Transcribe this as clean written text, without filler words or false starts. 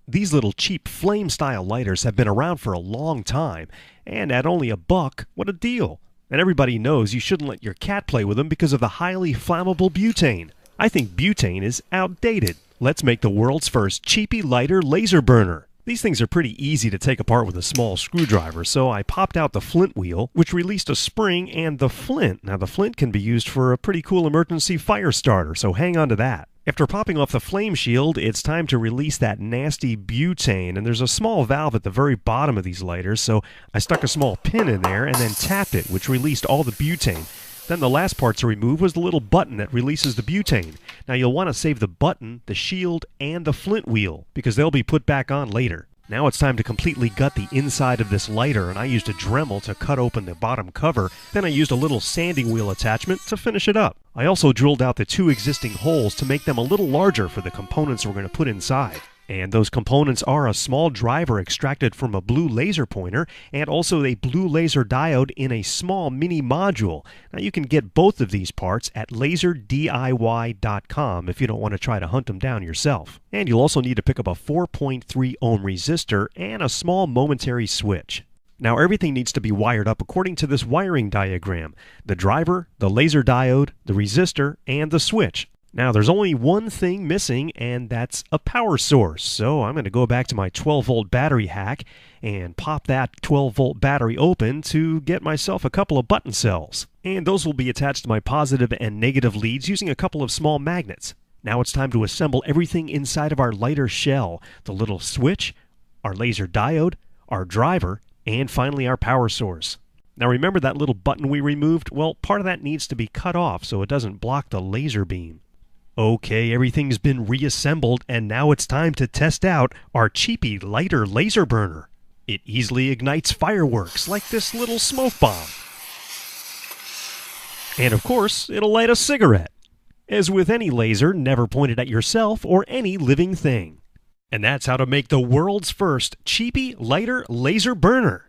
These little cheap flame-style lighters have been around for a long time, and at only $1, what a deal. And everybody knows you shouldn't let your cat play with them because of the highly flammable butane. I think butane is outdated. Let's make the world's first cheapy lighter laser burner. These things are pretty easy to take apart with a small screwdriver, so I popped out the flint wheel, which released a spring and the flint. Now the flint can be used for a pretty cool emergency fire starter, so hang on to that. After popping off the flame shield, it's time to release that nasty butane, and there's a small valve at the very bottom of these lighters, so I stuck a small pin in there and then tapped it, which released all the butane. Then the last part to remove was the little button that releases the butane. Now you'll want to save the button, the shield, and the flint wheel, because they'll be put back on later. Now it's time to completely gut the inside of this lighter, and I used a Dremel to cut open the bottom cover. Then I used a little sanding wheel attachment to finish it up. I also drilled out the 2 existing holes to make them a little larger for the components we're going to put inside. And those components are a small driver extracted from a blue laser pointer and also a blue laser diode in a small mini module. Now you can get both of these parts at laserdiy.com if you don't want to try to hunt them down yourself. And you'll also need to pick up a 4.3 ohm resistor and a small momentary switch. Now everything needs to be wired up according to this wiring diagram: the driver, the laser diode, the resistor, and the switch. Now, there's only one thing missing, and that's a power source. So I'm going to go back to my 12-volt battery hack and pop that 12-volt battery open to get myself a couple of button cells. And those will be attached to my positive and negative leads using a couple of small magnets. Now it's time to assemble everything inside of our lighter shell: the little switch, our laser diode, our driver, and finally our power source. Now remember that little button we removed? Well, part of that needs to be cut off so it doesn't block the laser beam. Okay, everything's been reassembled, and now it's time to test out our cheapy lighter laser burner. It easily ignites fireworks like this little smoke bomb. And of course, it'll light a cigarette. As with any laser, never point it at yourself or any living thing. And that's how to make the world's first cheapy lighter laser burner.